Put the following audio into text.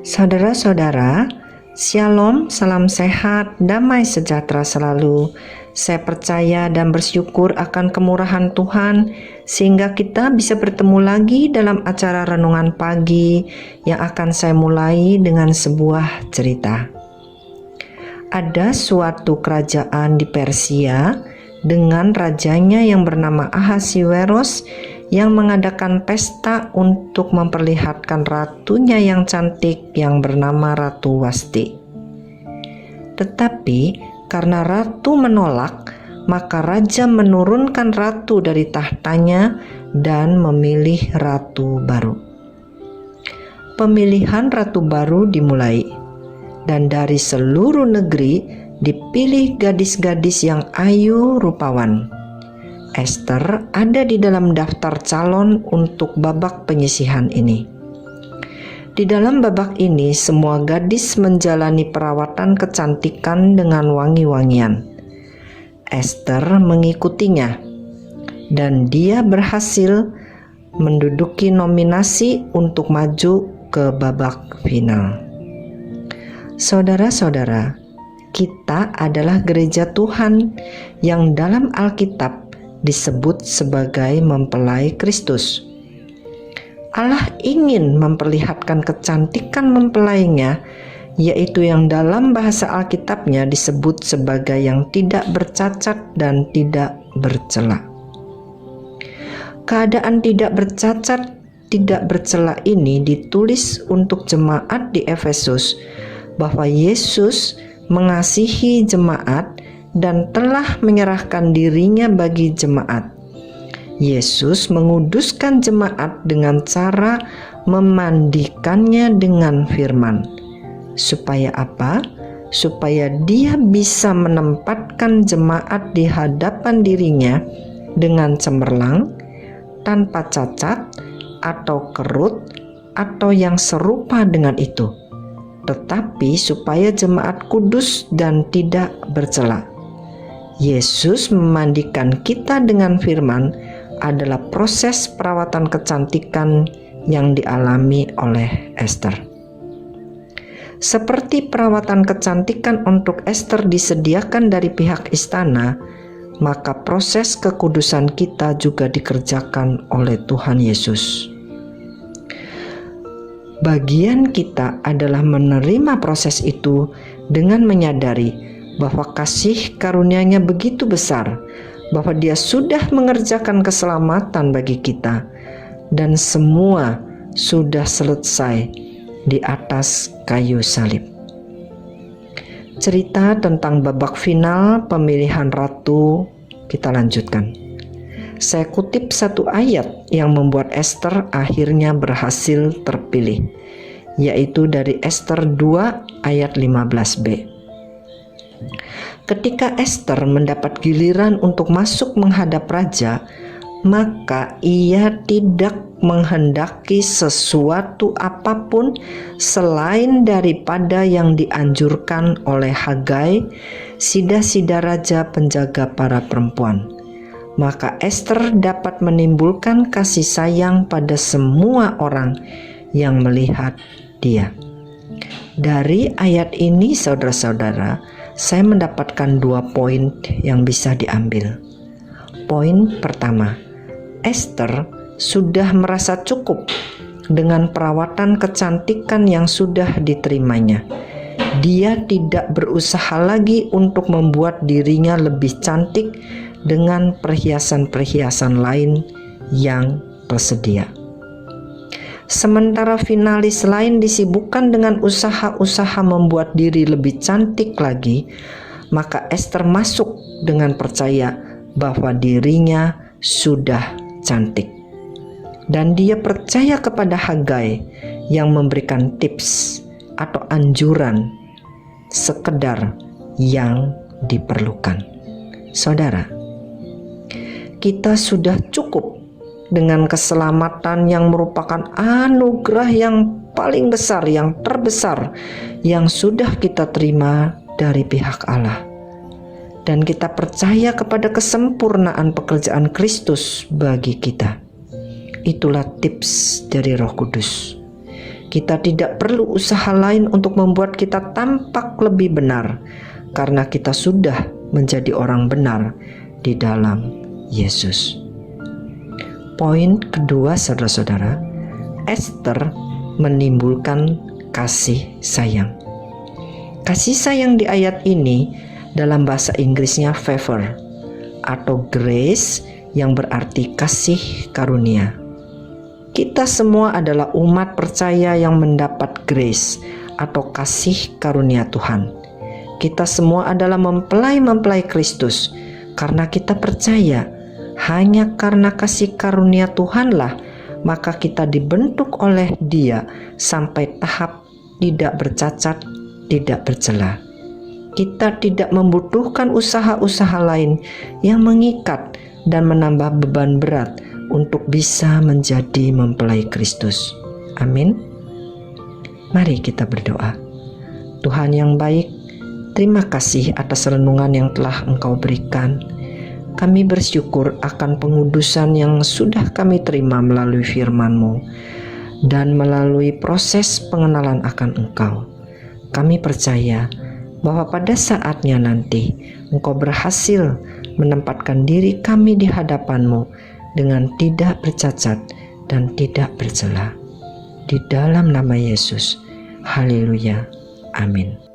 Saudara-saudara, Shalom, salam sehat, damai sejahtera selalu. Saya percaya dan bersyukur akan kemurahan Tuhan sehingga kita bisa bertemu lagi dalam acara renungan pagi yang akan saya mulai dengan sebuah cerita. Ada suatu kerajaan di Persia dengan rajanya yang bernama Ahasiweros yang mengadakan pesta untuk memperlihatkan ratunya yang cantik yang bernama Ratu Wasti. Tetapi karena ratu menolak, maka raja menurunkan ratu dari tahtanya dan memilih ratu baru. Pemilihan ratu baru dimulai, dan dari seluruh negeri dipilih gadis-gadis yang ayu rupawan. Ester ada di dalam daftar calon untuk babak penyisihan ini. Di dalam babak ini, semua gadis menjalani perawatan kecantikan dengan wangi-wangian. Ester mengikutinya, dan dia berhasil menduduki nominasi untuk maju ke babak final. Saudara-saudara, kita adalah gereja Tuhan yang dalam Alkitab disebut sebagai mempelai Kristus. Allah ingin memperlihatkan kecantikan mempelainya, yaitu yang dalam bahasa Alkitabnya disebut sebagai yang tidak bercacat dan tidak bercela. Keadaan tidak bercacat, tidak bercela ini ditulis untuk jemaat di Efesus, bahwa Yesus mengasihi jemaat dan telah menyerahkan dirinya bagi jemaat. Yesus menguduskan jemaat dengan cara memandikannya dengan firman. Supaya apa? Supaya dia bisa menempatkan jemaat di hadapan dirinya dengan cemerlang, tanpa cacat atau kerut atau yang serupa dengan itu, tetapi supaya jemaat kudus dan tidak bercela. Yesus memandikan kita dengan firman adalah proses perawatan kecantikan yang dialami oleh Ester. Seperti perawatan kecantikan untuk Ester disediakan dari pihak istana, maka proses kekudusan kita juga dikerjakan oleh Tuhan Yesus. Bagian kita adalah menerima proses itu dengan menyadari bahwa kasih karunia-Nya begitu besar, bahwa Dia sudah mengerjakan keselamatan bagi kita, dan semua sudah selesai di atas kayu salib. Cerita tentang babak final pemilihan ratu kita lanjutkan. Saya kutip satu ayat yang membuat Ester akhirnya berhasil terpilih, yaitu dari Ester 2 ayat 15b. Ketika Ester mendapat giliran untuk masuk menghadap raja, maka ia tidak menghendaki sesuatu apapun selain daripada yang dianjurkan oleh Hagai, sida-sida raja penjaga para perempuan. Maka Ester dapat menimbulkan kasih sayang pada semua orang yang melihat dia. Dari ayat ini, saudara-saudara, saya mendapatkan 2 poin yang bisa diambil. Poin pertama, Ester sudah merasa cukup dengan perawatan kecantikan yang sudah diterimanya. Dia tidak berusaha lagi untuk membuat dirinya lebih cantik dengan perhiasan-perhiasan lain yang tersedia. Sementara finalis lain disibukkan dengan usaha-usaha membuat diri lebih cantik lagi, maka Ester masuk dengan percaya bahwa dirinya sudah cantik. Dan dia percaya kepada Hagai yang memberikan tips atau anjuran sekedar yang diperlukan. Saudara, kita sudah cukup dengan keselamatan yang merupakan anugerah yang paling besar, yang terbesar, yang sudah kita terima dari pihak Allah. Dan kita percaya kepada kesempurnaan pekerjaan Kristus bagi kita. Itulah tips dari Roh Kudus. Kita tidak perlu usaha lain untuk membuat kita tampak lebih benar, karena kita sudah menjadi orang benar di dalam Yesus. Poin kedua, saudara-saudara, Esther menimbulkan kasih sayang. Kasih sayang di ayat ini dalam bahasa Inggrisnya favor atau grace, yang berarti kasih karunia. Kita semua adalah umat percaya yang mendapat grace atau kasih karunia Tuhan. Kita semua adalah mempelai-mempelai Kristus karena kita percaya hanya karena kasih karunia Tuhanlah maka kita dibentuk oleh Dia sampai tahap tidak bercacat, tidak bercela. Kita tidak membutuhkan usaha-usaha lain yang mengikat dan menambah beban berat untuk bisa menjadi mempelai Kristus. Amin. Mari kita berdoa. Tuhan yang baik, terima kasih atas renungan yang telah Engkau berikan. Kami bersyukur akan pengudusan yang sudah kami terima melalui firman-Mu dan melalui proses pengenalan akan Engkau. Kami percaya bahwa pada saatnya nanti Engkau berhasil menempatkan diri kami di hadapan-Mu dengan tidak bercacat dan tidak bercela. Di dalam nama Yesus, haleluya, amin.